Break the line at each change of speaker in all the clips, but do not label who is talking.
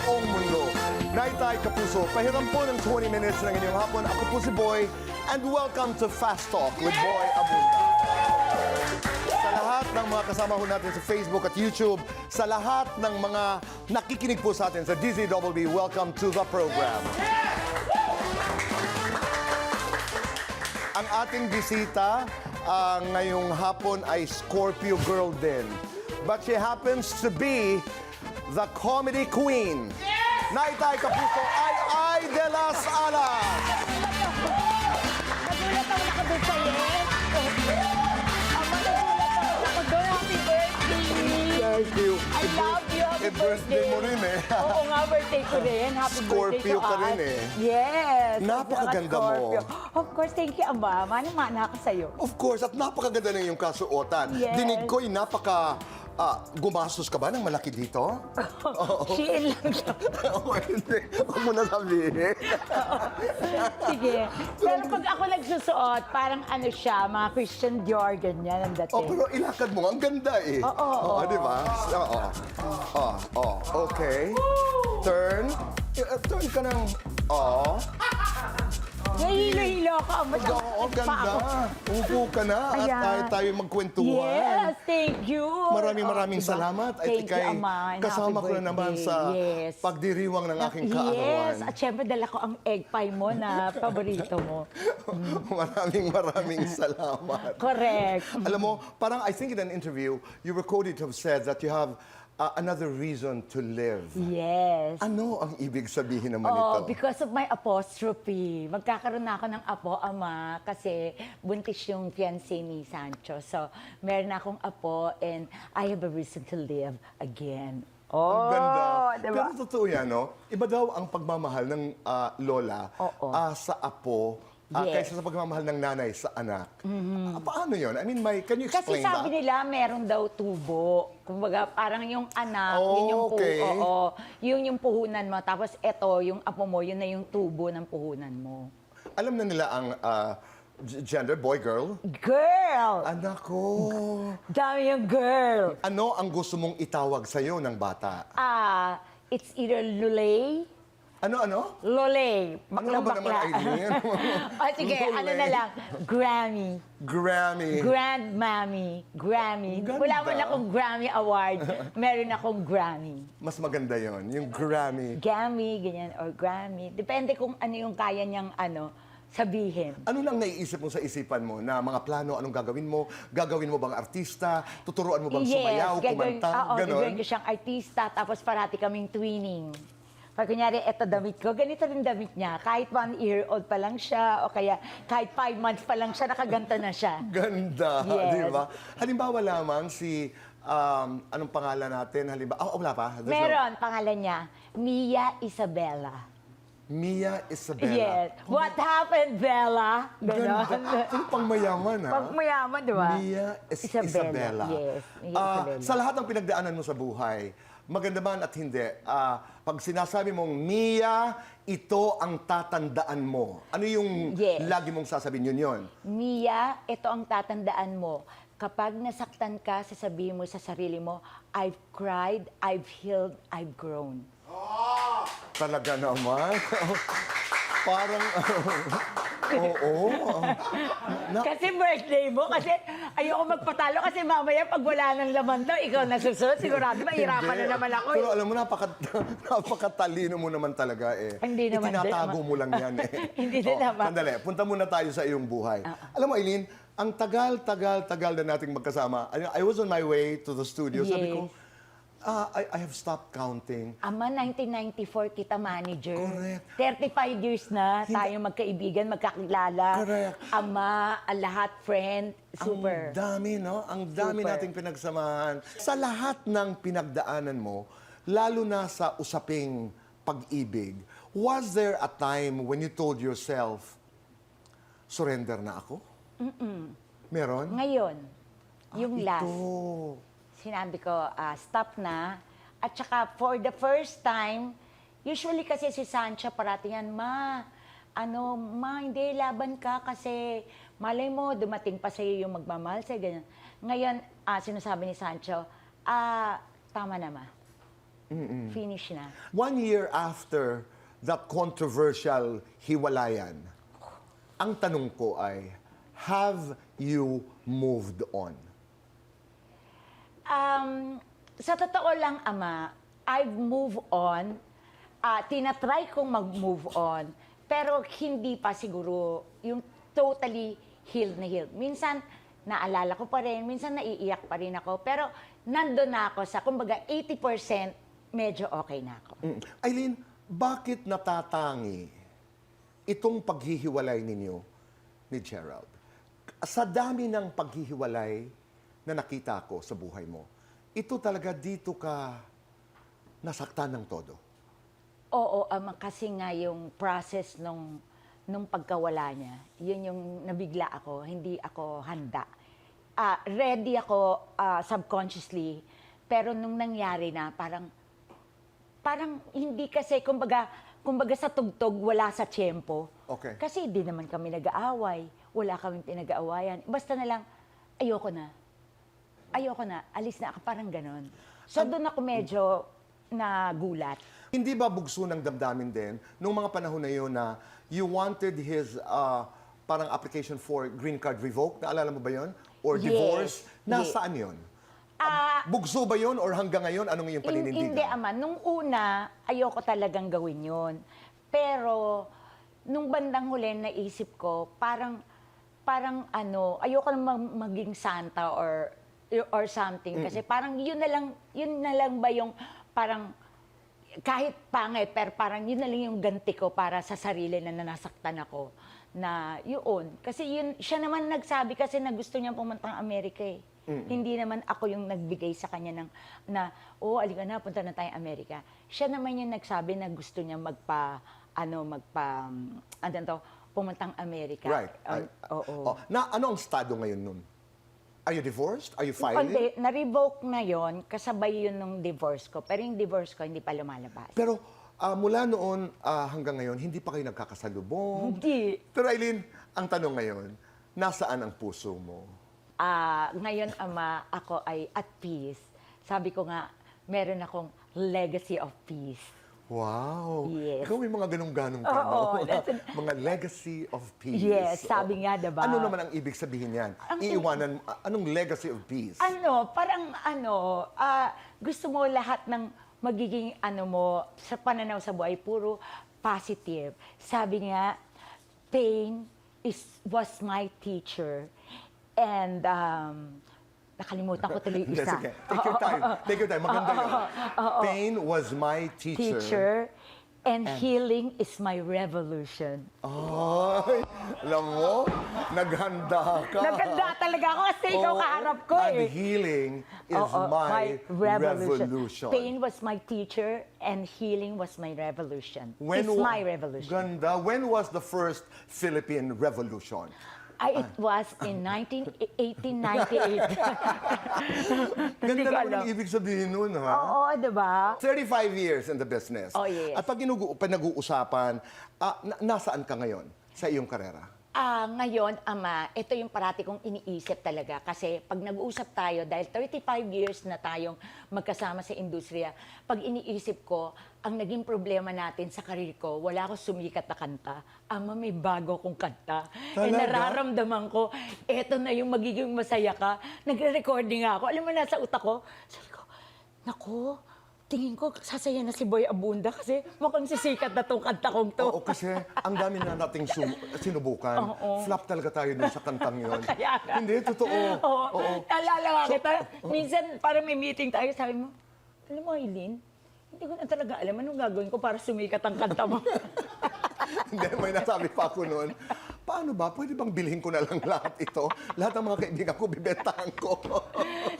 buong mundo. Naitay Kapuso, pahiram po ng 20 minutes ng inyong hapon. Ako po si Boy, and welcome to Fast Talk with Boy Abunda. Sa lahat ng mga kasama ho natin sa Facebook at YouTube, sa lahat ng mga nakikinig po sa atin sa DZWB, welcome to the program. Ang ating bisita ngayong hapon ay Scorpio girl din. But she happens to be the comedy queen. Naitay Kapuso ay de las Alas.
Nagulat ako nakabit sa'yo. Ako doon, happy birthday.
Thank you.
I love you, happy
birthday mo rin eh.
Oo nga, birthday ko rin. Happy
Scorpio
birthday to
ka rin
us.
eh.
Yes.
Napakaganda mo.
Scorpio. Of course, thank you, Aba. Manang-mana ka sa'yo.
Of course, at napakaganda na yung kasuotan.
Yes.
Dinig ko'y gumastos ka ba ng malaki dito?
Shein lang siya.
Hindi. Huwag mo na sabihin.
Sige. Pero pag ako nagsusuot, parang ano siya, mga Christian Dior, ganyan ang dating.
Pero ilakad mo, ang ganda eh.
Oo.
Di ba? Okay. Turn. Turn ka ng...
Nahilo-hilo ka.
Ang ganda. Upo ka na at tayo magkwentuhan.
Yes, thank you.
Maraming
Diba?
salamat. At
Thank
ikay,
you, Amay.
kasama
Happy
ko na naman
birthday.
sa
Yes.
pagdiriwang ng aking kaarawan.
Yes, at syempre dala ko ang egg pie mo na paborito mo.
Maraming salamat.
Correct.
Alam mo, parang I think in an interview, you were quoted to have said that you have another reason to live.
Yes.
Ano ang ibig sabihin naman
Oh,
ito?
because of my apostrophe. Magkakaroon na ako ng apo, Ama, kasi buntis yung fiancé ni Sancho. So, meron na akong apo and I have a reason to live again.
Ang ganda.
Diba?
Pero totoo yan, no? Iba daw ang pagmamahal ng lola
Oo.
sa apo
Yes.
kaysa sa pagmamahal ng nanay sa anak. Paano yun? I mean, can you
Kasi
explain
sabi
that?
nila, meron daw tubo. Kumbaga, parang yung anak,
Oh,
yun yung
okay.
yun yung puhunan mo. Tapos eto, yung apo mo, yun na yung tubo ng puhunan mo.
Alam na nila ang gender, boy, girl?
Girl!
Anak ko.
Dami yung girl.
Ano ang gusto mong itawag sa'yo ng bata?
It's either Lulay,
Ano?
Lolay.
Ano ba naman, Aileen?
Sige, ano
Lolay.
na lang. Grammy.
Grammy.
Grandmammy. Grammy.
Ganda.
Wala man akong Grammy Award. Meron akong Grammy.
Mas maganda yon, yung Grammy.
Grammy, ganyan, or Grammy. Depende kung ano yung kaya niyang sabihin.
Ano lang naiisip mo sa isipan mo na mga plano, anong gagawin mo? Gagawin mo bang artista? Tuturuan mo bang sumayaw, kumanta?
Gagawin ko siyang artista, tapos parati kaming twinning. Pag kunyari, eto damit ko, ganito rin damit niya. Kahit 1 year old pa lang siya, o kaya kahit 5 months pa lang siya, nakaganta na siya.
Ganda,
Yes.
di ba? Halimbawa lamang si, anong pangalan natin? Halimbawa, wala pa? There's
Meron, pangalan niya, Mia Isabella.
Mia Isabella.
Yes. What happened, Bella?
Ganda.
Ganon.
Ano pang mayaman, ha?
Pag mayaman, di ba?
Mia
Isabella.
Isabella.
Yes, Mia Isabella.
Sa lahat ng pinagdaanan mo sa buhay, maganda man at hindi, pag sinasabi mong, Mia, ito ang tatandaan mo. Ano yung
Yes.
lagi mong sasabihin yun?
Mia, ito ang tatandaan mo. Kapag nasaktan ka, sasabihin mo sa sarili mo, I've cried, I've healed, I've grown.
Talaga naman. Parang, oo.
Kasi birthday mo, kasi ayoko magpatalo kasi mamaya pag wala ng laman daw, ikaw nasusunod, sigurado mahirapan na
Hindi.
naman ako.
Pero alam mo, napakatalino mo naman talaga eh.
Hindi naman din.
Itinatago mo lang yan eh.
Hindi din naman.
Sandali, punta muna tayo sa iyong buhay. Alam mo, Aileen, ang tagal na nating magkasama. I was on my way to the studio. Sabi ko,
Yes.
I have stopped counting.
Ama, 1994 kita manager.
Correct.
35 years na tayo magkaibigan, magkakilala.
Correct.
Ama, lahat friend, super.
Ang dami, no? Ang dami
Super.
nating pinagsamahan. Sa lahat ng pinagdaanan mo, lalo na sa usaping pag-ibig, was there a time when you told yourself, surrender na ako? Meron?
Ngayon, yung last,
Ito.
sinabi ko, stop na. At saka, for the first time, usually kasi si Sancha parati yan, ma, hindi, laban ka kasi malay mo, dumating pa sa'yo yung magmamahal sa'yo, ganyan. Ngayon, sinasabi ni Sancho, tama na, ma. Finish na.
1 year after that controversial hiwalayan, ang tanong ko ay, have you moved on?
Sa totoo lang, Ama, I've moved on. Tinatry kong mag-move on. Pero hindi pa siguro yung totally healed na healed. Minsan, naalala ko pa rin. Minsan, naiiyak pa rin ako. Pero nandun na ako sa, kumbaga, 80% medyo okay na ako.
Eileen, bakit natatangi itong paghihiwalay ninyo ni Gerald? Sa dami ng paghihiwalay na nakita ko sa buhay mo, ito talaga dito ka nasaktan ng todo.
Oo, Ama, kasi nga yung process nung pagkawala niya, yun yung nabigla ako, hindi ako handa. Ready ako subconsciously, pero nung nangyari na, parang hindi kasi, kumbaga sa tugtog, wala sa tiyempo.
Okay.
Kasi di naman kami nag-aaway, wala kaming pinag-aawayan. Basta na lang, ayoko na, alis na ako, parang ganon. So doon ako medyo nagulat.
Hindi ba bugso ng damdamin din nung mga panahon na yun na you wanted his parang application for green card revoked? Naalala mo ba yun? Or
Yes.
divorce? Nasaan yun? Bugso ba yun or hanggang ngayon anong iyong paninindigan?
Hindi, Ama. Nung una, ayoko talagang gawin yun. Pero, nung bandang huli, naisip ko, parang ayoko na maging santa or something. Kasi parang yun na lang ba yung parang, kahit pangit, pero parang yun na lang yung ganti ko para sa sarili na nasaktan ako. Na yun. Kasi yun, siya naman nagsabi kasi na gusto niyang pumuntang Amerika eh. Hindi naman ako yung nagbigay sa kanya alika na, punta na tayo Amerika. Siya naman yung nagsabi na gusto niya pumuntang Amerika.
Right.
Oo.
Ano ang estado ngayon nun? Are you divorced? Are you filing?
Hindi, na-revoke na yon, kasabay yun nung divorce ko. Pero yung divorce ko, hindi pa lumalabas.
Pero mula noon hanggang ngayon, hindi pa kayo nagkakasalubong?
Hindi.
Pero Eileen, ang tanong ngayon, nasaan ang puso mo?
Ngayon, Ama, ako ay at peace. Sabi ko nga, meron akong legacy of peace.
Wow!
Yes.
Ikaw may mga ganong-ganong ka,
Oo,
no? Mga legacy of peace.
Yes, sabi nga, diba?
Ano naman ang ibig sabihin yan? Iiwanan, anong legacy of peace?
Gusto mo lahat ng magiging mo sa pananaw sa buhay, puro positive. Sabi nga, pain was my teacher. And nakalimutan ko tuloy
Hindi,
isa.
sige. Take your time. Take your time. Maganda yun. Pain was my teacher.
And healing is my revolution.
Ay, alam mo, naghanda ka.
Naganda talaga ako kasi ikaw kaharap ko
And
eh.
healing is my revolution.
Pain was my teacher and healing was my revolution. It's
wa-
my revolution.
Ganda. When was the first Philippine Revolution?
It was in 1898. Hindi
Ganda
ko
naman
alam.
ang ibig sabihin nun, ha?
Oo, diba?
35 years in the business.
Oh, yes.
At pag nag-uusapan, nasaan ka ngayon sa iyong karera?
Ngayon, Ama, ito yung parati kong iniisip talaga. Kasi pag nag-uusap tayo, dahil 35 years na tayong magkasama sa industriya, pag iniisip ko, ang naging problema natin sa karir ko, wala akong sumikat na kanta. Ama, may bago akong kanta.
Talaga?
Nararamdaman ko, eto na yung magiging masaya ka. Nagre-recording nga ako. Alam mo, nasa utak ko, sabi ko, naku, tingin ko sasaya na si Boy Abunda kasi mukhang sisikat na tong kanta kong to.
Oo, kasi ang dami na nating sinubukan. Flop talaga tayo dun sa kantang yun.
Kaya nga.
Hindi, totoo.
Oo. Naalala nga kita, minsan parang may meeting tayo, sabi mo, alam mo, Eileen, hindi ko na talaga alam anong gagawin ko para sumikat ang kanta mo.
Hindi, may nasabi pa ako noon. Paano ba? Pwede bang bilhin ko na lang lahat ito? Lahat ng mga kaibigan ko, bibentahan ko.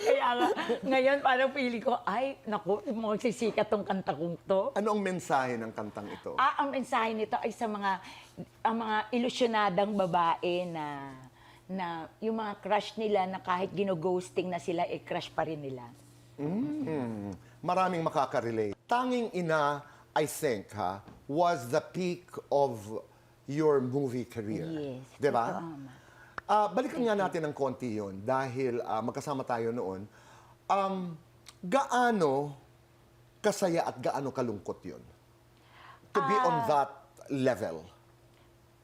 Kaya nga, ngayon parang feeling ko, ay, naku, magsisikat tong kanta kong to.
Ano ang mensahe ng kantang ito?
Ang mensahe nito ay sa mga ilusyonadang babae na yung mga crush nila na kahit gino-ghosting na sila, crush pa rin nila.
Maraming makaka-relate. Tanging Ina, I think, was the peak of your movie career.
Yes.
Diba?
Totoo, Ama.
Balikan nga natin ng konti yun dahil magkasama tayo noon. Gaano kasaya at gaano kalungkot yun? To be on that level.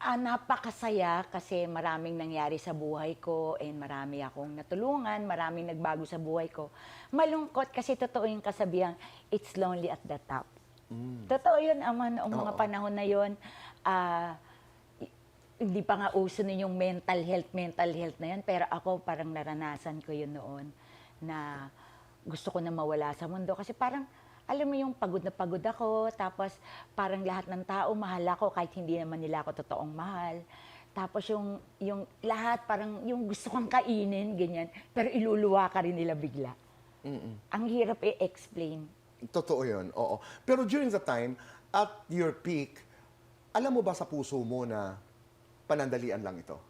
Napakasaya kasi maraming nangyari sa buhay ko and marami akong natulungan, maraming nagbago sa buhay ko. Malungkot kasi totoo yung kasabihan, it's lonely at the top. Totoo yun, Ama, noong mga panahon na yun. Hindi pa nga uso na yung mental health na yun, pero ako parang naranasan ko yun noon na gusto ko na mawala sa mundo kasi parang alam mo yung pagod na pagod ako, tapos parang lahat ng tao mahal ako kahit hindi naman nila ako totoong mahal. Tapos yung lahat parang yung gusto kong kainin, ganyan, pero iluluwa ka rin nila bigla. Ang hirap i-explain.
Totoo yun, oo. Pero during the time, at your peak, alam mo ba sa puso mo na panandalian lang ito?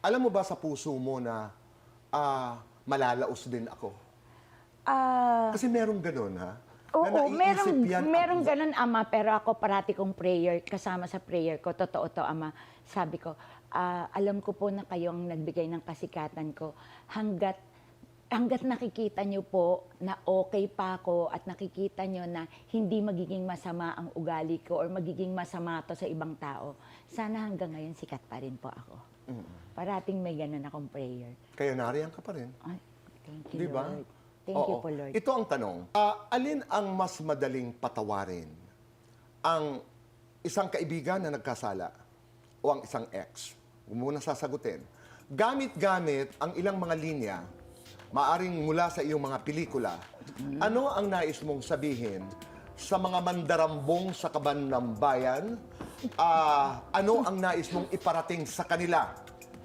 Alam mo ba sa puso mo na malalaos din ako? Kasi merong ganun, ha?
Oo,
naiisip yan
merong ganun, Ama, pero ako parati kong prayer, kasama sa prayer ko, totoo to, Ama. Sabi ko, alam ko po na kayo ang nagbigay ng kasikatan ko hanggat nakikita nyo po na okay pa ako at nakikita nyo na hindi magiging masama ang ugali ko or magiging masama to sa ibang tao, sana hanggang ngayon sikat pa rin po ako. Parating may ganun akong prayer.
Kaya nariyan ka pa rin.
Ay, thank you,
Di ba?
Lord. Thank you po, Lord.
Ito ang tanong. Alin ang mas madaling patawarin? Ang isang kaibigan na nagkasala o ang isang ex? Huwag mo muna sasagutin. Gamit-gamit ang ilang mga linya, maaring mula sa iyong mga pelikula, ano ang nais mong sabihin sa mga mandarambong sa kaban ng bayan? Ano ang nais mong iparating sa kanila?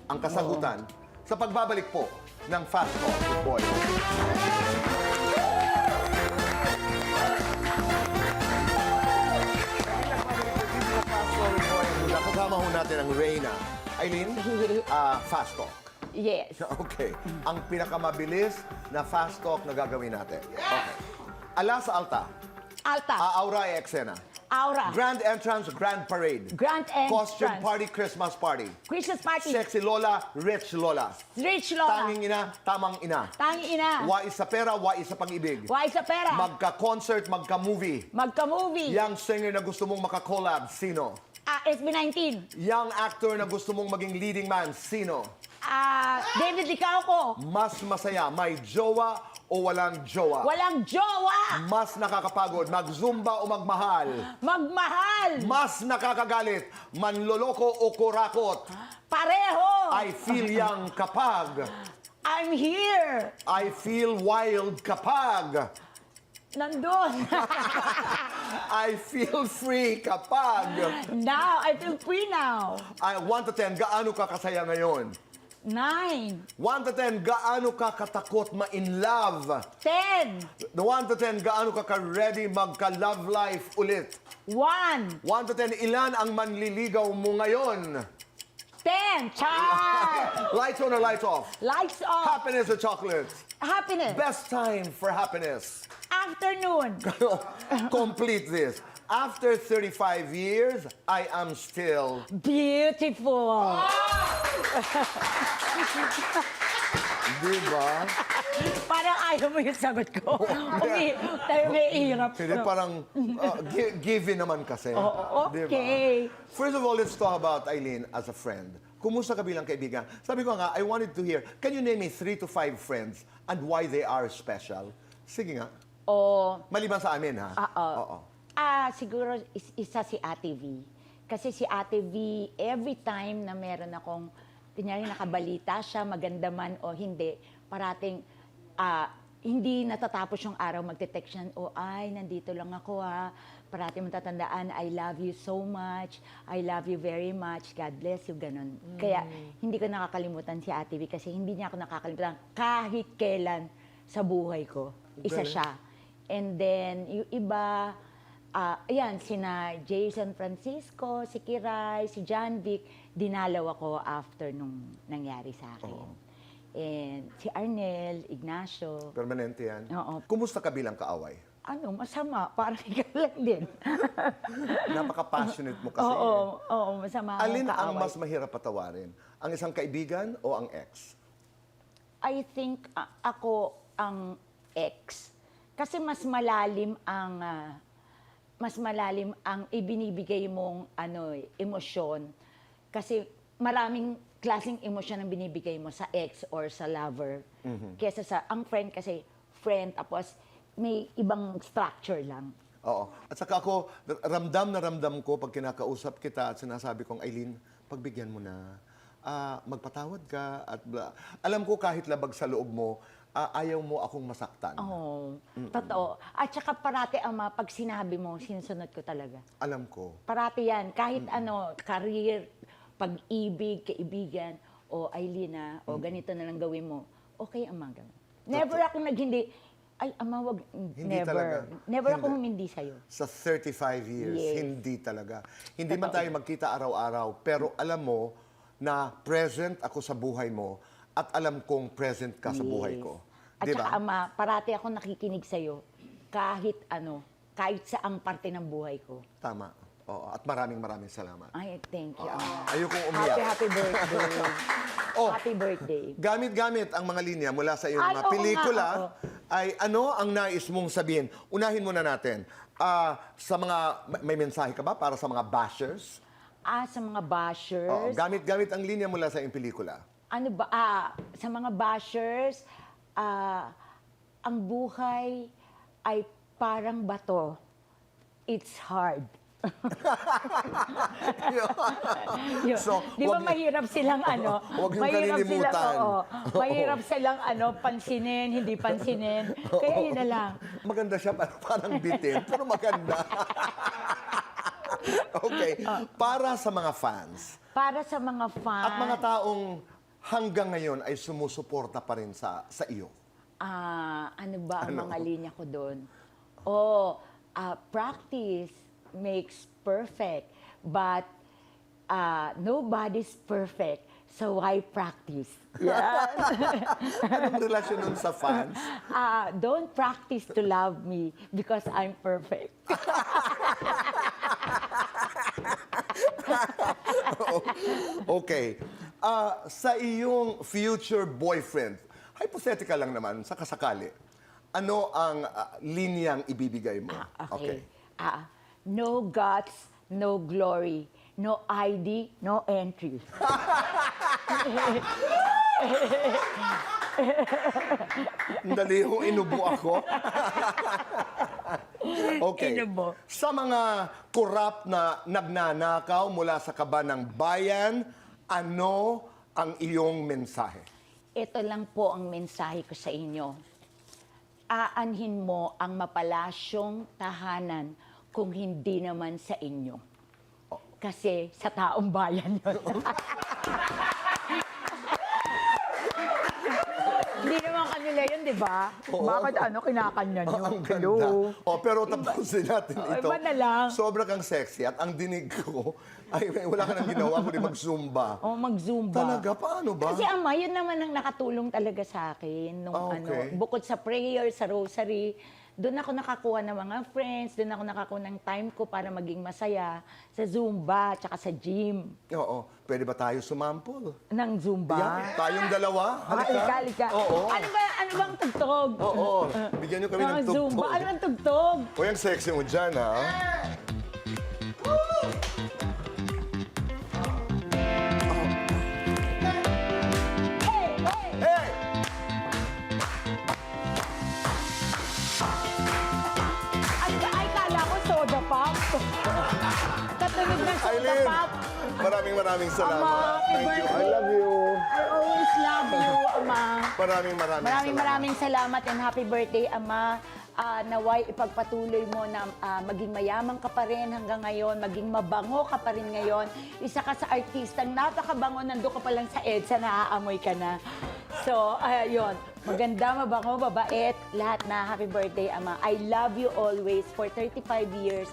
Ang kasagutan sa pagbabalik po ng Fast Talk with Boy. Kasama ho natin ang Reyna. Eileen, Fast Talk.
Yes.
Okay. Ang pinakamabilis na Fast Talk na gagawin natin. Okay. Ala sa alta.
Alta.
Aura e eksena.
Aura.
Grand entrance, grand parade.
Grand entrance.
Costume party, Christmas party.
Christmas party.
Sexy lola, rich lola.
Rich Lola.
Tanging ina, tamang ina.
Tanging ina.
Wais sa pera, wais sa pag-ibig.
Wais sa pera.
Magka-concert, magka-movie.
Magka-movie.
Young singer na gusto mong makakollab, sino?
SB19.
Young actor na gusto mong maging leading man, sino?
David Licauco.
Mas masaya, may jowa o walang jowa?
Walang jowa.
Mas nakakapagod, mag-zumba o magmahal?
Magmahal.
Mas nakakagalit, manloloko o kurakot?
Pareho.
I feel young kapag.
I'm here.
I feel wild kapag.
Nandun.
I feel free kapag.
Now, I feel free now.
1 to 10, gaano ka kasaya ngayon?
9.
1 to 10, gaano ka katakot ma-in love?
10.
1 to 10, gaano ka ka-ready magka-love life ulit?
1.
1 to 10, ilan ang manliligaw mo ngayon?
10. Char.
Lights on or lights off?
Lights off.
Happiness or chocolate?
Happiness.
Best time for happiness?
Afternoon.
Complete this. After 35 years, I am still...
Beautiful.
Diba?
Parang ayaw mo yung sagot ko. May hirap.
Hindi, parang given naman kasi.
Oo, okay.
Diba? First of all, let's talk about Eileen as a friend. Kumusta ka bilang kaibigan? Sabi ko nga, I wanted to hear, can you name me 3 to 5 friends and why they are special? Sige nga. Maliban sa amin, ha? Oo.
Siguro isa si Ate V. Kasi si Ate V, every time na meron akong, kunyari nakabalita siya, maganda man o hindi, parating, hindi natatapos yung araw, magte-text siya, ay, nandito lang ako ha. Parating matatandaan, I love you so much, I love you very much, God bless you, ganun. Kaya hindi ko nakakalimutan si Ate V kasi hindi niya ako nakakalimutan kahit kailan sa buhay ko. Isa siya. And then, yung iba, ayan, sina Jason Francisco, si Kiray, si John Vic, dinalaw ako after nung nangyari sa akin. And si Arnel, Ignacio.
Permanente yan.
Oo.
Kumusta ka bilang kaaway?
Masama. Parang ikaw lang din.
Napaka-passionate mo kasi.
Oo, masama akong
Alin ang
kaaway.
mas mahirap patawarin? Ang isang kaibigan o ang ex?
I think ako ang ex. Kasi mas malalim ang ibinibigay mong emosyon. Kasi maraming klaseng emosyon ang binibigay mo sa ex or sa lover. Kesa sa, ang friend kasi, friend, tapos may ibang structure lang.
Oo. At saka ako, ramdam na ramdam ko pag kinakausap kita at sinasabi kong, Aileen, pagbigyan mo na. Magpatawad ka. At alam ko kahit labag sa loob mo, ayaw mo akong masaktan.
Oo, totoo. At saka parati, Ama, pag sinabi mo, sinusunod ko talaga.
Alam ko.
Parati yan. Kahit career, pag-ibig, kaibigan, o Aileen, o ganito na lang gawin mo. Okay, Ama, gawin. Never ako hindi, ay, Ama, wag,
Hindi
never.
talaga.
Never ako
Hindi.
humindi sa'yo.
Sa 35 years,
Yes.
hindi talaga. Hindi man
Totoo.
tayo magkita araw-araw, pero alam mo na present ako sa buhay mo at alam kong present ka sa buhay
Yes.
ko.
At
Di
saka,
ba?
Ama, parati ako nakikinig sa'yo. Kahit kahit saang parte ng buhay ko.
Tama. Oo. At maraming salamat.
Ay, thank you, Ama.
Ayokong umiyak.
Happy birthday.
Oh.
Happy birthday.
Gamit-gamit ang mga linya mula sa iyong
Ay,
mga
oo nga,
pelikula
oo.
ay ano ang nais mong sabihin? Unahin muna natin. Sa mga, may mensahe ka ba para sa mga bashers?
Sa mga bashers.
Oo, gamit-gamit ang linya mula sa iyong pelikula.
Sa mga bashers, ang buhay ay parang bato. It's hard. Yun.
So,
Di ba
wag-
mahirap silang
Huwag yung
mahirap
kalilimutan.
Mahirap silang pansinin, hindi pansinin. Kaya yun na lang.
Maganda siya, parang bitin, pero maganda. Okay. Para sa mga fans
Para sa mga fans.
at mga taong hanggang ngayon ay sumusuporta pa rin sa iyo.
Ano ba ang
Ano?
mga linya ko doon? Practice makes perfect, but nobody's perfect, so why practice? Yan.
Anong relasyon nun sa fans?
Don't practice to love me because I'm perfect.
Okay. Sa iyong future boyfriend, hypothetical lang naman, sa kasakali, ano ang linyang ibibigay mo?
Okay. No guts, no glory. No ID, no entry.
Dali ho, inubo ako. Okay.
Inubo.
Sa mga korap na nagnanakaw mula sa kaba ng bayan, ano ang iyong mensahe?
Ito lang po ang mensahe ko sa inyo. Aanhin mo ang mapalasyong tahanan kung hindi naman sa inyo. Kasi sa taong bayan yun. Hindi naman kanila yun, di ba?
Oo.
Bakit kinakanya nyo?
Ang ganda. Pero tapusin natin ito.
iba na lang.
Sobra kang sexy at ang dinig ko ay wala ka nang ginawa kundi mag-zumba.
Mag-zumba.
Talaga? Paano ba?
Kasi Ama, yun naman ang nakatulong talaga sa akin. Nung,
Okay.
bukod sa prayer, sa rosary, doon ako nakakuha ng mga friends, doon ako nakakuha ng time ko para maging masaya sa Zumba, tsaka sa gym.
Oo. Pwede ba tayo sumampol?
Ng Zumba.
Yan. Tayong dalawa?
Halika.
Oo.
Ano bang tugtog?
Oo. Bigyan niyo kami ng
Mga Zumba.
tugtog.
Ano bang tugtog?
O, yung sexy mo dyan, ha?
Hey!
Hey!
Ano ba? Ay, kala ko soda pop. Katunog ng soda
Aileen,
pop.
maraming salamat.
Ama, happy
Thank you. I
birthday.
love you.
I always love you, Ama.
Maraming
salamat and happy birthday, Ama. Naway ipagpatuloy mo na maging mayaman ka pa rin hanggang ngayon, maging mabango ka pa rin ngayon. Isa ka sa artistang napakabango, nandun ka pa lang sa EDSA, naaamoy ka na. So, yun. Maganda, mabango, babait, lahat na. Happy birthday, Ama. I love you always. For 35 years,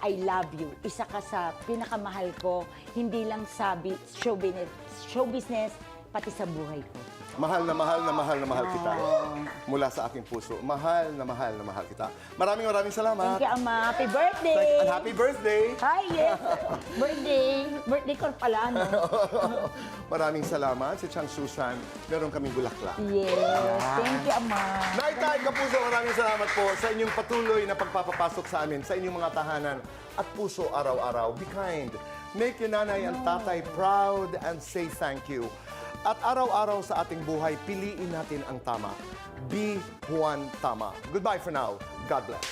I love you. Isa ka sa pinakamahal ko, hindi lang sa show business, pati sa buhay ko.
Mahal na mahal kita. Mula sa aking puso. Mahal na mahal kita. Maraming salamat.
Thank you, Ama. Happy birthday!
And happy birthday!
Hi, yes. Birthday. birthday ko pala, no?
Maraming salamat. Si Chang Susan, meron kaming bulaklak.
Yes. Thank you, Ama.
Naitay Kapuso, maraming salamat po sa inyong patuloy na pagpapapasok sa amin, sa inyong mga tahanan at puso araw-araw. Be kind. Make your nanay and tatay proud and say thank you. At araw-araw sa ating buhay, piliin natin ang tama. Be Juan Tama. Goodbye for now. God bless.